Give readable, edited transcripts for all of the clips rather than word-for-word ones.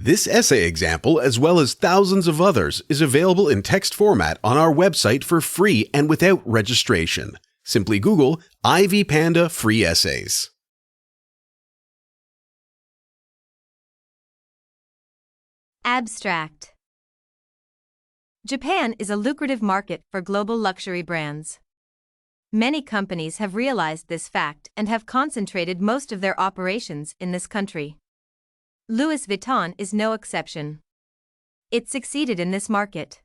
This essay example, as well as thousands of others, is available in text format on our website for free and without registration. Simply Google Ivey Panda Free Essays. Abstract. Japan is a lucrative market for global luxury brands. Many companies have realized this fact and have concentrated most of their operations in this country. Louis Vuitton is no exception. It succeeded in this market.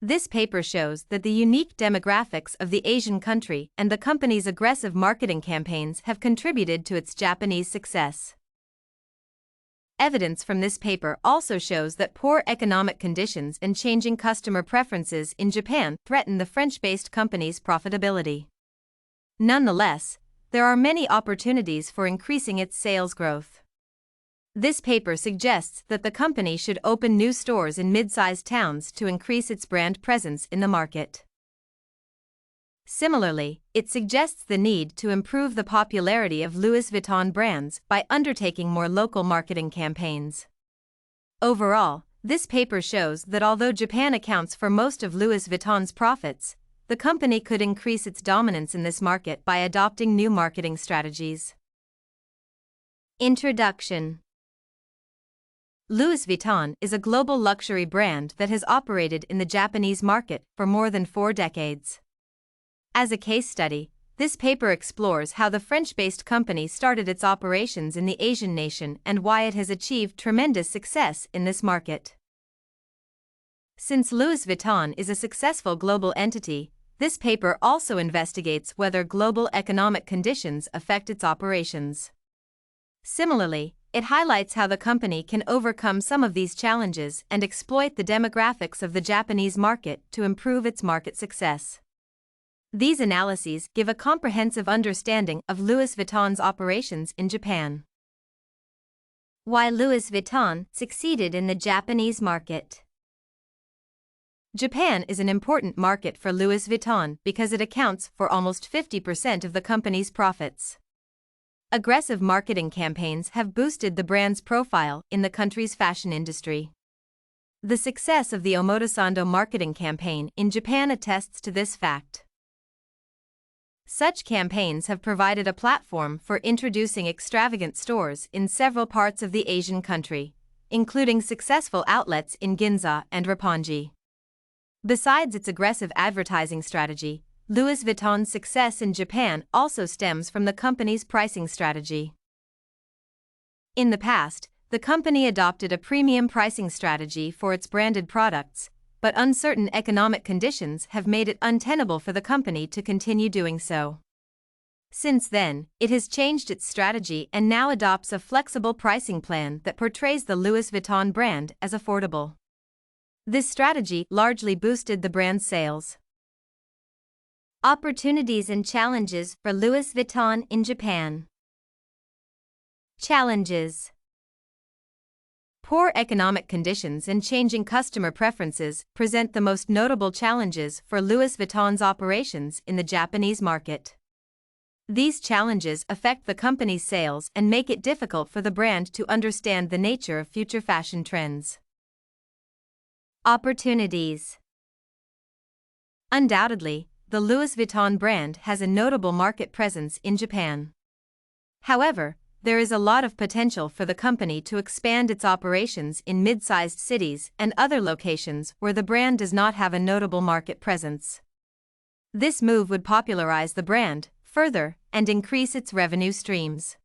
This paper shows that the unique demographics of the Asian country and the company's aggressive marketing campaigns have contributed to its Japanese success. Evidence from this paper also shows that poor economic conditions and changing customer preferences in Japan threaten the French-based company's profitability. Nonetheless, there are many opportunities for increasing its sales growth. This paper suggests that the company should open new stores in mid-sized towns to increase its brand presence in the market. Similarly, it suggests the need to improve the popularity of Louis Vuitton brands by undertaking more local marketing campaigns. Overall, this paper shows that although Japan accounts for most of Louis Vuitton's profits, the company could increase its dominance in this market by adopting new marketing strategies. Introduction. Louis Vuitton is a global luxury brand that has operated in the Japanese market for more than 4 decades. As a case study, this paper explores how the French-based company started its operations in the Asian nation and why it has achieved tremendous success in this market. Since Louis Vuitton is a successful global entity, this paper also investigates whether global economic conditions affect its operations. Similarly, it highlights how the company can overcome some of these challenges and exploit the demographics of the Japanese market to improve its market success. These analyses give a comprehensive understanding of Louis Vuitton's operations in Japan. Why Louis Vuitton succeeded in the Japanese market. Japan is an important market for Louis Vuitton because it accounts for almost 50% of the company's profits. Aggressive marketing campaigns have boosted the brand's profile in the country's fashion industry. The success of the Omotesando marketing campaign in Japan attests to this fact. Such campaigns have provided a platform for introducing extravagant stores in several parts of the Asian country, including successful outlets in Ginza and Roppongi. Besides its aggressive advertising strategy, Louis Vuitton's success in Japan also stems from the company's pricing strategy. In the past, the company adopted a premium pricing strategy for its branded products, but uncertain economic conditions have made it untenable for the company to continue doing so. Since then, it has changed its strategy and now adopts a flexible pricing plan that portrays the Louis Vuitton brand as affordable. This strategy largely boosted the brand's sales. Opportunities and challenges for Louis Vuitton in Japan. Challenges. Poor economic conditions and changing customer preferences present the most notable challenges for Louis Vuitton's operations in the Japanese market. These challenges affect the company's sales and make it difficult for the brand to understand the nature of future fashion trends. Opportunities. Undoubtedly, the Louis Vuitton brand has a notable market presence in Japan. However, there is a lot of potential for the company to expand its operations in mid-sized cities and other locations where the brand does not have a notable market presence. This move would popularize the brand further and increase its revenue streams.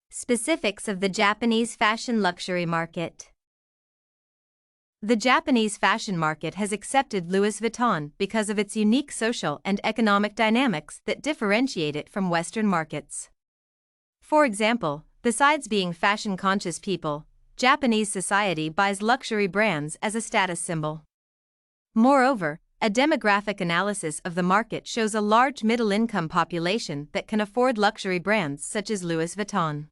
Specifics of the Japanese fashion luxury market. The Japanese fashion market has accepted Louis Vuitton because of its unique social and economic dynamics that differentiate it from Western markets. For example, besides being fashion-conscious people, Japanese society buys luxury brands as a status symbol. Moreover, a demographic analysis of the market shows a large middle-income population that can afford luxury brands such as Louis Vuitton.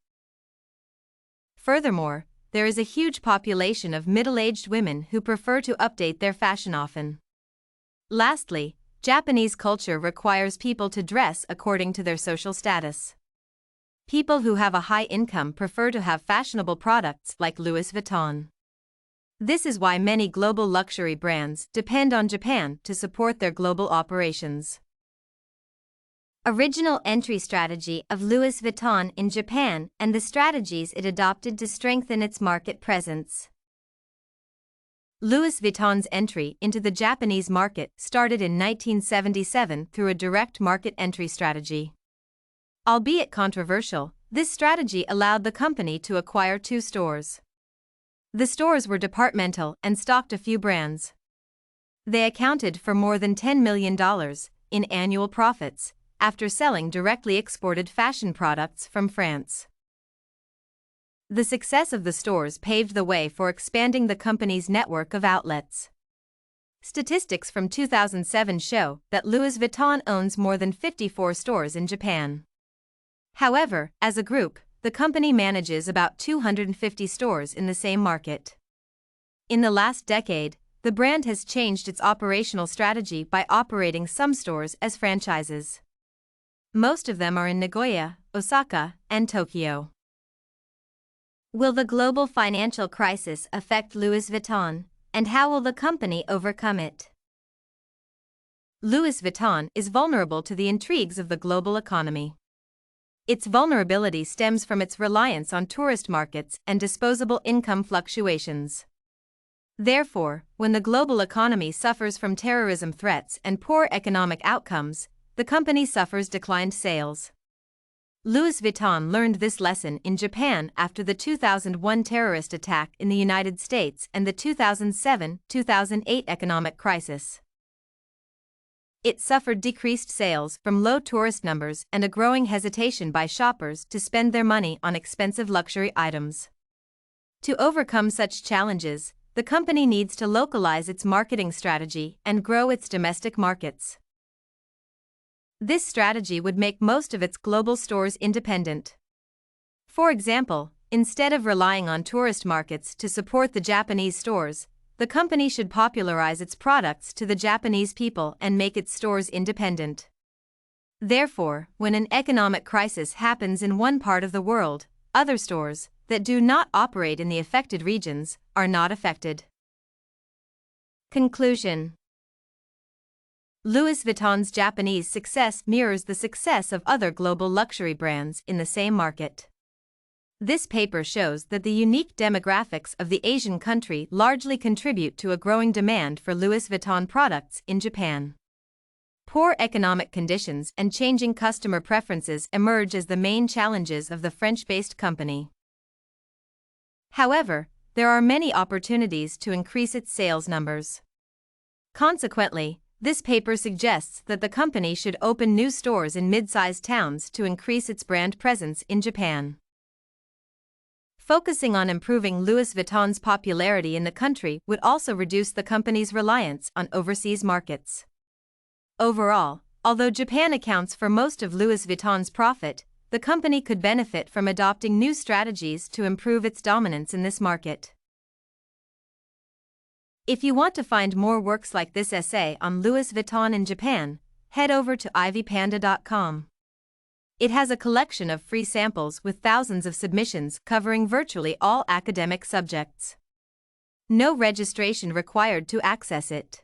Furthermore, there is a huge population of middle-aged women who prefer to update their fashion often. Lastly, Japanese culture requires people to dress according to their social status. people who have a high income prefer to have fashionable products like Louis Vuitton. This is why many global luxury brands depend on Japan to support their global operations. Original entry strategy of Louis Vuitton in Japan and the strategies it adopted to strengthen its market presence. Louis Vuitton's entry into the Japanese market started in 1977 through a direct market entry strategy. Albeit controversial, this strategy allowed the company to acquire 2 stores. The stores were departmental and stocked a few brands. They accounted for more than $10 million in annual profits after selling directly exported fashion products from France. The success of the stores paved the way for expanding the company's network of outlets. Statistics from 2007 show that Louis Vuitton owns more than 54 stores in Japan. However, as a group, the company manages about 250 stores in the same market. In the last decade, the brand has changed its operational strategy by operating some stores as franchises. Most of them are in Nagoya, Osaka, and Tokyo. Will the global financial crisis affect Louis Vuitton, and how will the company overcome it? Louis Vuitton is vulnerable to the intrigues of the global economy. Its vulnerability stems from its reliance on tourist markets and disposable income fluctuations. Therefore, when the global economy suffers from terrorism threats and poor economic outcomes, the company suffers declined sales. Louis Vuitton learned this lesson in Japan after the 2001 terrorist attack in the United States and the 2007-2008 economic crisis. It suffered decreased sales from low tourist numbers and a growing hesitation by shoppers to spend their money on expensive luxury items. To overcome such challenges, the company needs to localize its marketing strategy and grow its domestic markets. This strategy would make most of its global stores independent. For example, instead of relying on tourist markets to support the Japanese stores, the company should popularize its products to the Japanese people and make its stores independent. Therefore, when an economic crisis happens in one part of the world, other stores that do not operate in the affected regions are not affected. Conclusion: Louis Vuitton's Japanese success mirrors the success of other global luxury brands in the same market. This paper shows that the unique demographics of the Asian country largely contribute to a growing demand for Louis Vuitton products in Japan. Poor economic conditions and changing customer preferences emerge as the main challenges of the French-based company. However, there are many opportunities to increase its sales numbers. Consequently, this paper suggests that the company should open new stores in mid-sized towns to increase its brand presence in Japan. Focusing on improving Louis Vuitton's popularity in the country would also reduce the company's reliance on overseas markets. Overall, although Japan accounts for most of Louis Vuitton's profit, the company could benefit from adopting new strategies to improve its dominance in this market. If you want to find more works like this essay on Louis Vuitton in Japan, head over to ivypanda.com. It has a collection of free samples with thousands of submissions covering virtually all academic subjects. No registration required to access it.